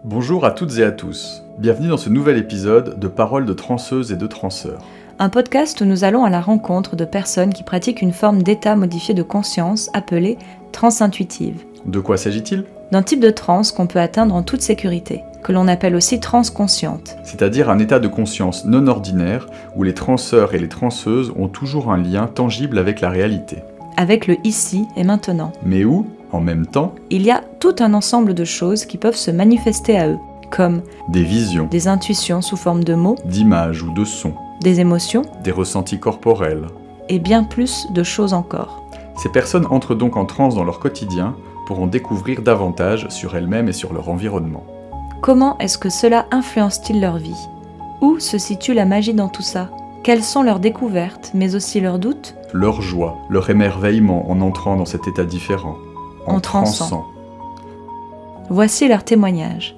Bonjour à toutes et à tous. Bienvenue dans ce nouvel épisode de Paroles de transeuses et de transeurs. Un podcast où nous allons à la rencontre de personnes qui pratiquent une forme d'état modifié de conscience appelée transe intuitive. De quoi s'agit-il ? D'un type de transe qu'on peut atteindre en toute sécurité, que l'on appelle aussi transe consciente. C'est-à-dire un état de conscience non ordinaire où les transeurs et les transeuses ont toujours un lien tangible avec la réalité. Avec le ici et maintenant. Mais où, en même temps, Il y a tout un ensemble de choses qui peuvent se manifester à eux, comme des visions, des intuitions sous forme de mots, d'images ou de sons, des émotions, des ressentis corporels. et bien plus de choses encore. Ces personnes entrent donc en transe dans leur quotidien pour en découvrir davantage sur elles-mêmes et sur leur environnement. Comment est-ce que cela influence-t-il leur vie ? Où se situe la magie dans tout ça ? Quelles sont leurs découvertes, mais aussi leurs doutes ? Leur joie, leur émerveillement en entrant dans cet état différent, En transant. Voici leurs témoignages.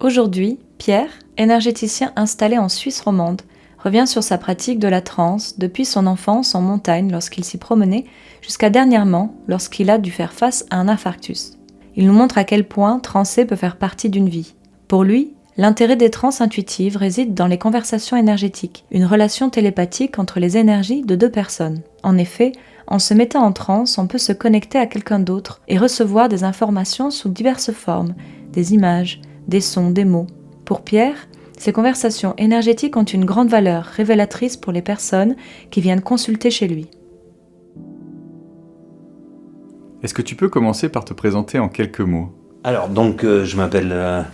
Aujourd'hui, Pierre, énergéticien installé en Suisse romande, revient sur sa pratique de la transe depuis son enfance en montagne lorsqu'il s'y promenait, jusqu'à dernièrement lorsqu'il a dû faire face à un infarctus. Il nous montre à quel point transer peut faire partie d'une vie. Pour lui, l'intérêt des transes intuitives réside dans les conversations énergétiques, une relation télépathique entre les énergies de deux personnes. En effet, en se mettant en transe, on peut se connecter à quelqu'un d'autre et recevoir des informations sous diverses formes, des images, des sons, des mots. Pour Pierre, ces conversations énergétiques ont une grande valeur révélatrice pour les personnes qui viennent consulter chez lui. Est-ce que tu peux commencer par te présenter en quelques mots ? Alors, donc, je m'appelle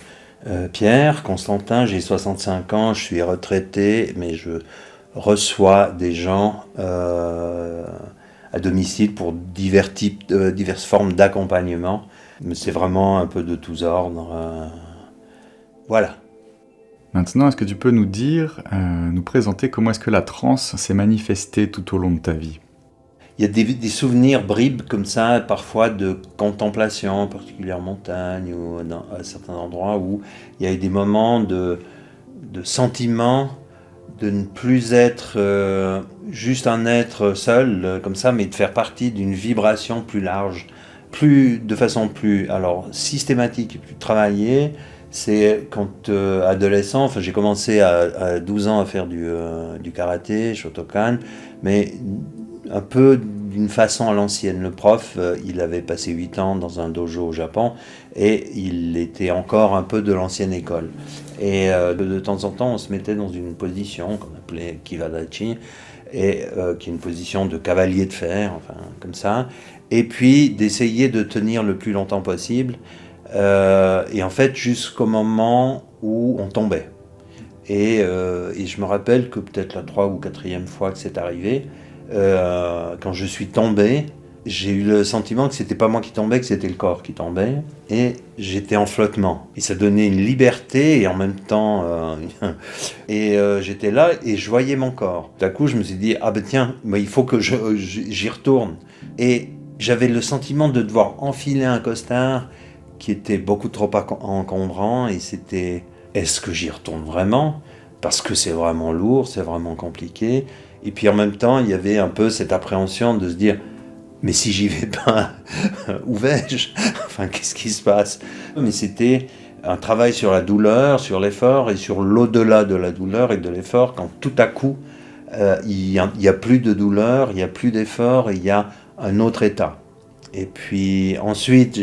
Pierre Constantin, j'ai 65 ans, je suis retraité, mais je reçois des gens à domicile pour diverses formes d'accompagnement. Mais c'est vraiment un peu de tous ordres. Voilà. Maintenant, est-ce que tu peux nous dire, nous présenter comment est-ce que la transe s'est manifestée tout au long de ta vie ? Il y a des souvenirs bribes comme ça, parfois de contemplation, en particulier en montagne ou à certains endroits où il y a eu des moments de sentiment de ne plus être juste un être seul, comme ça, mais de faire partie d'une vibration plus large, de façon plus systématique et plus travaillée. C'est quand adolescent, enfin j'ai commencé à 12 ans à faire du karaté, Shotokan, mais un peu d'une façon à l'ancienne. Le prof, il avait passé 8 ans dans un dojo au Japon et il était encore un peu de l'ancienne école. Et de temps en temps, on se mettait dans une position qu'on appelait Kivadachi, et qui est une position de cavalier de fer, enfin comme ça, et puis d'essayer de tenir le plus longtemps possible, et en fait jusqu'au moment où on tombait. Et je me rappelle que peut-être la 3e ou 4e fois que c'est arrivé, quand je suis tombé, j'ai eu le sentiment que c'était pas moi qui tombais, que c'était le corps qui tombait, et j'étais en flottement. Et ça donnait une liberté, et en même temps, j'étais là, et je voyais mon corps. D'un coup, je me suis dit, tiens, il faut que j'y retourne. Et j'avais le sentiment de devoir enfiler un costard qui était beaucoup trop encombrant, et c'était, est-ce que j'y retourne vraiment ? Parce que c'est vraiment lourd, c'est vraiment compliqué. Et puis en même temps, il y avait un peu cette appréhension de se dire, mais si j'y vais pas, où vais-je ? Enfin, qu'est-ce qui se passe ? Mais c'était un travail sur la douleur, sur l'effort et sur l'au-delà de la douleur et de l'effort, quand tout à coup, il y a plus de douleur, il n'y a plus d'effort et il y a un autre état. Et puis ensuite,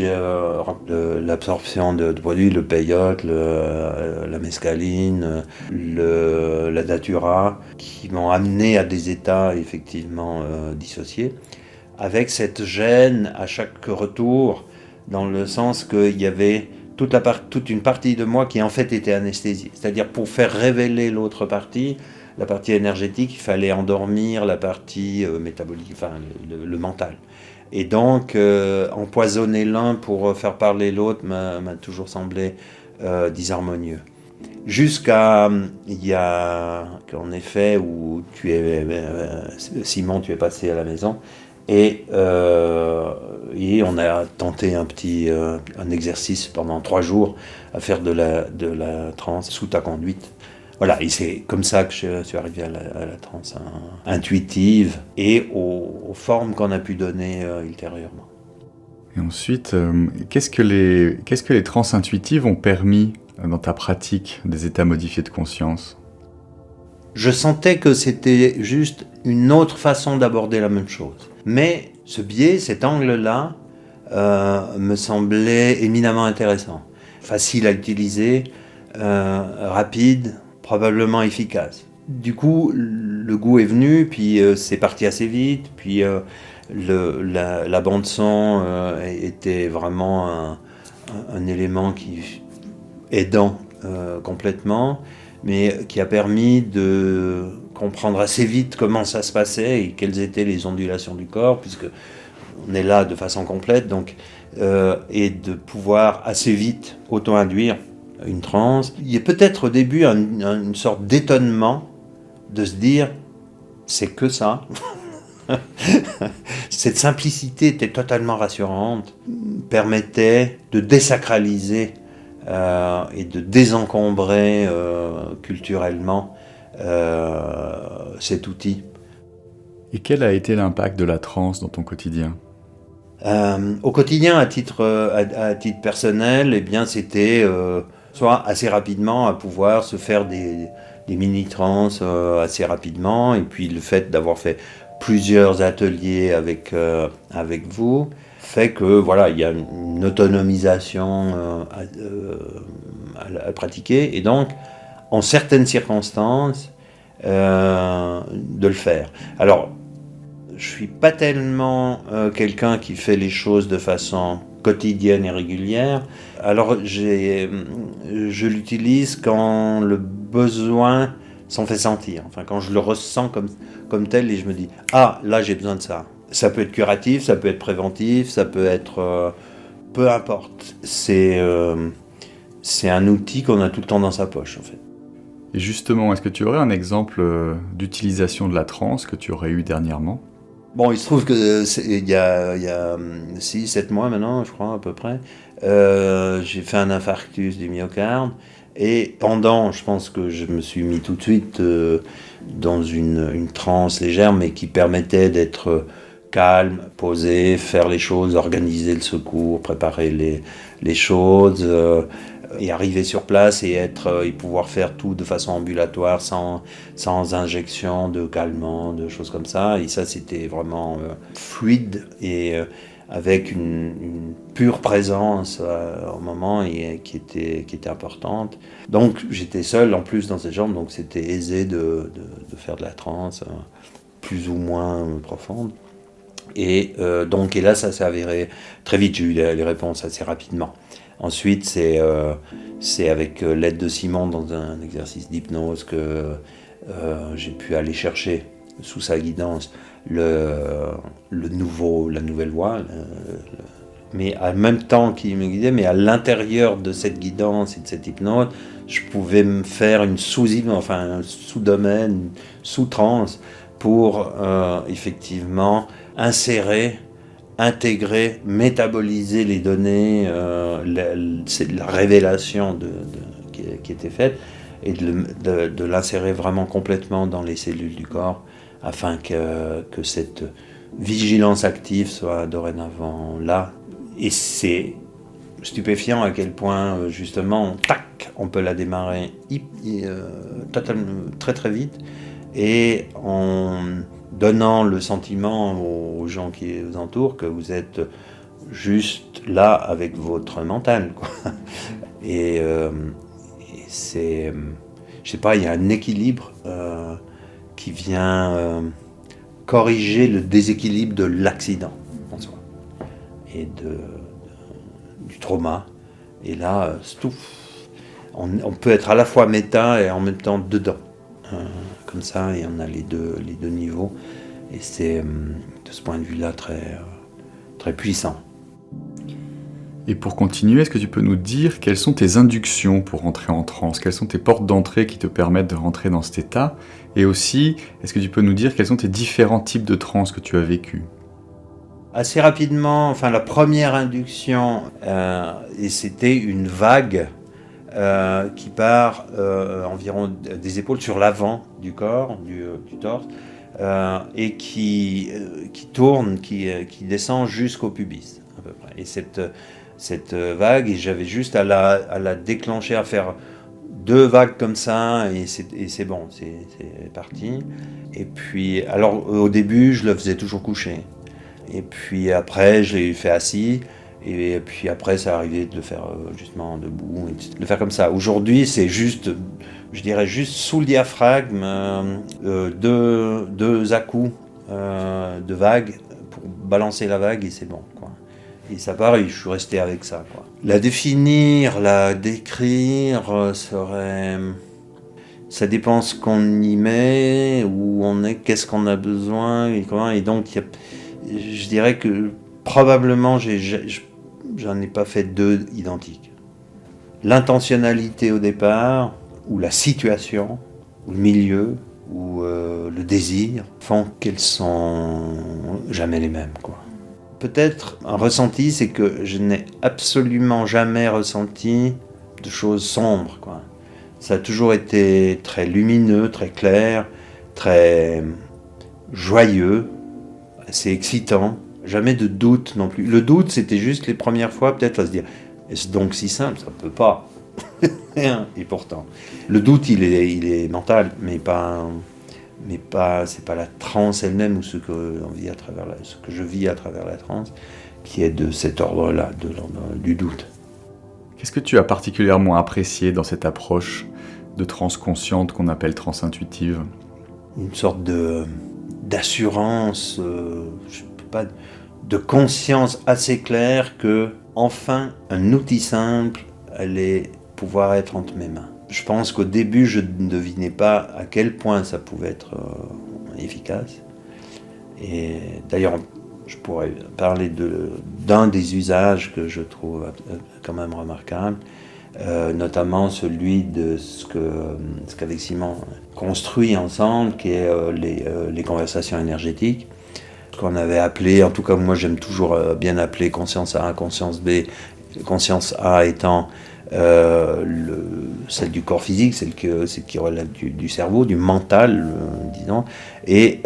l'absorption de produits, le peyote, la mescaline, la datura, qui m'ont amené à des états effectivement dissociés, avec cette gêne à chaque retour, dans le sens qu'il y avait toute une partie de moi qui en fait était anesthésiée. C'est-à-dire pour faire révéler l'autre partie, la partie énergétique, il fallait endormir la partie métabolique, enfin le mental. Et donc, empoisonner l'un pour faire parler l'autre m'a toujours semblé disharmonieux. Jusqu'à, il y a, en effet, où Simon, tu es passé à la maison, et on a tenté un exercice pendant 3 jours à faire de la transe sous ta conduite. Voilà, et c'est comme ça que je suis arrivé à la transe intuitive et aux formes qu'on a pu donner ultérieurement. Et ensuite, qu'est-ce que les trans intuitives ont permis dans ta pratique des états modifiés de conscience? Je sentais que c'était juste une autre façon d'aborder la même chose. Mais ce biais, cet angle-là, me semblait éminemment intéressant. Facile à utiliser, rapide, probablement efficace. Du coup, le goût est venu, puis c'est parti assez vite, puis la bande-son était vraiment un élément qui aidant complètement, mais qui a permis de comprendre assez vite comment ça se passait et quelles étaient les ondulations du corps, puisque on est là de façon complète, donc, et de pouvoir assez vite auto-induire une transe. Il y a peut-être au début une sorte d'étonnement de se dire c'est que ça. Cette simplicité était totalement rassurante, permettait de désacraliser et de désencombrer culturellement cet outil. Et quel a été l'impact de la transe dans ton quotidien? Au quotidien, à titre personnel, eh bien, c'était soit assez rapidement à pouvoir se faire des mini-trans assez rapidement, et puis le fait d'avoir fait plusieurs ateliers avec vous fait que voilà, il y a une autonomisation à pratiquer, et donc en certaines circonstances de le faire. Alors, je suis pas tellement quelqu'un qui fait les choses de façon quotidienne et régulière. Alors je l'utilise quand le besoin s'en fait sentir. Enfin, quand je le ressens comme tel et je me dis « Ah, là j'ai besoin de ça ». Ça peut être curatif, ça peut être préventif, ça peut être... peu importe. C'est un outil qu'on a tout le temps dans sa poche, en fait. Et justement, est-ce que tu aurais un exemple d'utilisation de la transe que tu aurais eu dernièrement? Bon, il se trouve que il y a 6-7 mois maintenant, je crois, à peu près, j'ai fait un infarctus du myocarde. Et pendant, je pense que je me suis mis tout de suite dans une transe légère, mais qui permettait d'être calme, posé, faire les choses, organiser le secours, préparer les choses, et arriver sur place et pouvoir faire tout de façon ambulatoire, sans injection de calmant, de choses comme ça. Et ça, c'était vraiment fluide et avec une pure présence au moment et qui était importante. Donc j'étais seul en plus dans cette chambre, donc c'était aisé de faire de la transe plus ou moins profonde. Et là, ça s'est avéré très vite, j'ai eu les réponses assez rapidement. Ensuite, c'est avec l'aide de Simon dans un exercice d'hypnose que j'ai pu aller chercher sous sa guidance la nouvelle voie, mais en même temps qu'il me guidait, mais à l'intérieur de cette guidance et de cette hypnose, je pouvais me faire une un sous-domaine, sous-transe pour effectivement intégrer, métaboliser les données, la révélation qui était faite, et de l'insérer vraiment complètement dans les cellules du corps, afin que cette vigilance active soit dorénavant là. Et c'est stupéfiant à quel point, justement, on peut la démarrer totalement, très très vite, et en donnant le sentiment aux gens qui vous entourent que vous êtes juste là avec votre mental, quoi. Et c'est, je sais pas, il y a un équilibre qui vient corriger le déséquilibre de l'accident en soi et du trauma. Et là, on peut être à la fois méta et en même temps dedans. Comme ça, et on a les deux niveaux, et c'est de ce point de vue-là très, très puissant. Et pour continuer, est-ce que tu peux nous dire quelles sont tes inductions pour rentrer en transe? Quelles sont tes portes d'entrée qui te permettent de rentrer dans cet état? Et aussi, est-ce que tu peux nous dire quels sont tes différents types de transe que tu as vécu? Assez rapidement, enfin la première induction, et c'était une vague qui part environ des épaules sur l'avant du corps, du torse, et qui tourne, qui descend jusqu'au pubis, à peu près. Et cette vague, et j'avais juste à la déclencher, à faire 2 vagues comme ça, et c'est bon, c'est parti. Et puis, alors au début, je le faisais toujours couché. Et puis après, je l'ai fait assis. Et puis après, ça arrivait de le faire justement debout, et de le faire comme ça. Aujourd'hui, c'est juste, je dirais juste sous le diaphragme, 2 à-coups de vague pour balancer la vague, et c'est bon, quoi. Et ça pareil, je suis resté avec ça, quoi. La définir, la décrire serait... Ça dépend ce qu'on y met, où on est, qu'est-ce qu'on a besoin, et comment. Et donc, je dirais que probablement, j'en ai pas fait 2 identiques. L'intentionnalité au départ, ou la situation, ou le milieu, ou le désir, font qu'elles sont jamais les mêmes, quoi. Peut-être un ressenti, c'est que je n'ai absolument jamais ressenti de choses sombres, quoi. Ça a toujours été très lumineux, très clair, très joyeux, assez excitant. Jamais de doute non plus. Le doute, c'était juste les premières fois, peut-être à se dire, est-ce donc si simple? Ça peut pas. Et pourtant, le doute, il est mental, mais c'est pas la transe elle-même ou ce que je vis à travers la transe qui est de cet ordre-là, de l'ordre du doute. Qu'est-ce que tu as particulièrement apprécié dans cette approche de transe consciente qu'on appelle transe intuitive? Une sorte d'assurance, de conscience assez claire que, enfin, un outil simple allait pouvoir être entre mes mains. Je pense qu'au début, je ne devinais pas à quel point ça pouvait être efficace. Et d'ailleurs, je pourrais parler d'un des usages que je trouve quand même remarquable, notamment celui de ce qu'avec Simon construit ensemble, qui est les conversations énergétiques, ce qu'on avait appelé, en tout cas moi j'aime toujours bien appeler conscience A, conscience B, conscience A étant celle du corps physique, celle qui relève du cerveau, du mental, disons, et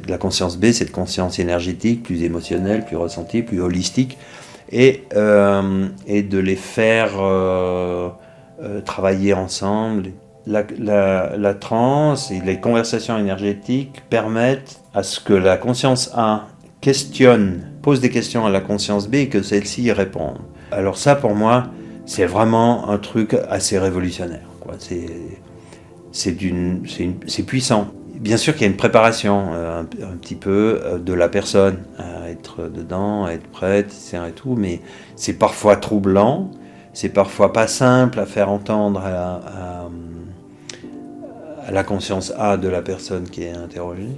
la conscience B, cette conscience énergétique, plus émotionnelle, plus ressentie, plus holistique, et de les faire travailler ensemble. La transe et les conversations énergétiques permettent à ce que la conscience A pose des questions à la conscience B et que celle-ci y réponde. Alors ça, pour moi, c'est vraiment un truc assez révolutionnaire, quoi. C'est puissant. Bien sûr qu'il y a une préparation un petit peu de la personne à être dedans, à être prête, etc. et tout, mais c'est parfois troublant, c'est parfois pas simple à faire entendre à la conscience A de la personne qui est interrogée,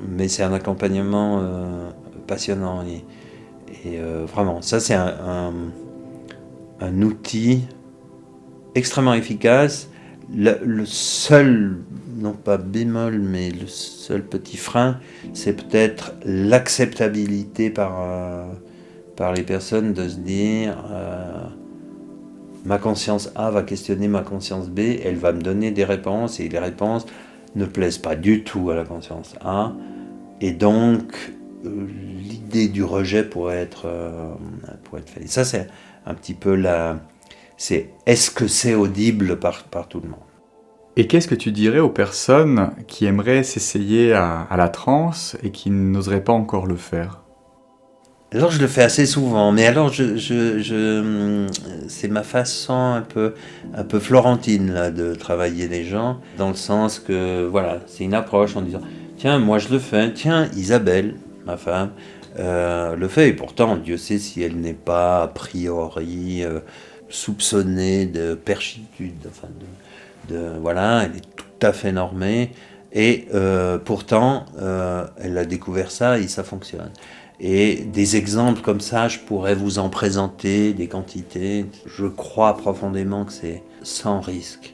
mais c'est un accompagnement passionnant et vraiment, ça c'est un outil extrêmement efficace. Le seul, non pas bémol, mais le seul petit frein, c'est peut-être l'acceptabilité par les personnes de se dire ma conscience A va questionner ma conscience B, elle va me donner des réponses, et les réponses ne plaisent pas du tout à la conscience A, et donc l'idée du rejet pourrait être faite. Et ça, c'est un petit peu est-ce que c'est audible par tout le monde? Et qu'est-ce que tu dirais aux personnes qui aimeraient s'essayer à la transe et qui n'oseraient pas encore le faire? Alors je le fais assez souvent, mais alors c'est ma façon un peu florentine là, de travailler les gens, dans le sens que voilà, c'est une approche en disant tiens, moi je le fais, tiens, Isabelle, ma femme, le fait, et pourtant Dieu sait si elle n'est pas a priori soupçonnée de perchitude, enfin voilà, elle est tout à fait normée, et pourtant elle a découvert ça et ça fonctionne. Et des exemples comme ça, je pourrais vous en présenter des quantités. Je crois profondément que c'est sans risque,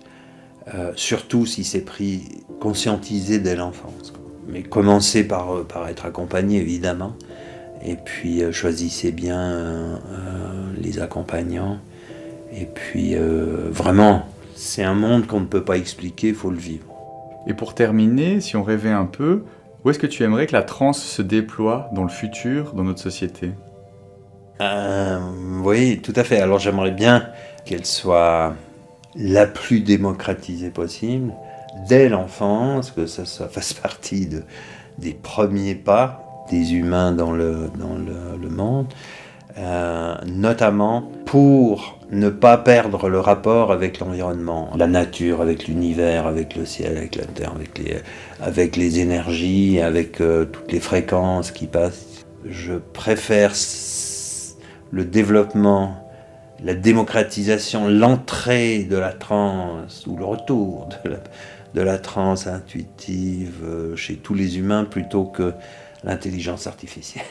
surtout si c'est conscientisé dès l'enfance. Mais commencez par être accompagné, évidemment, et puis choisissez bien les accompagnants. Et puis vraiment, c'est un monde qu'on ne peut pas expliquer, il faut le vivre. Et pour terminer, si on rêvait un peu, où est-ce que tu aimerais que la transe se déploie dans le futur, dans notre société? Oui, tout à fait. Alors j'aimerais bien qu'elle soit la plus démocratisée possible, dès l'enfance, que ça fasse partie des premiers pas des humains dans le monde, notamment pour ne pas perdre le rapport avec l'environnement, la nature, avec l'univers, avec le ciel, avec la terre, avec les énergies, avec toutes les fréquences qui passent. Je préfère le développement, la démocratisation, l'entrée de la transe ou le retour de la transe intuitive chez tous les humains plutôt que l'intelligence artificielle.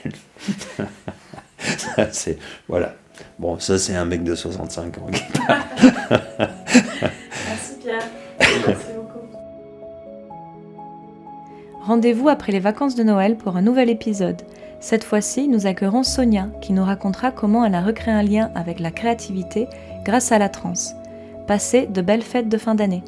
Voilà. Bon, ça c'est un mec de 65 ans qui parle. Merci Pierre. Merci beaucoup. Rendez-vous après les vacances de Noël pour un nouvel épisode. Cette fois-ci, nous accueillerons Sonia qui nous racontera comment elle a recréé un lien avec la créativité grâce à la transe. Passez de belles fêtes de fin d'année.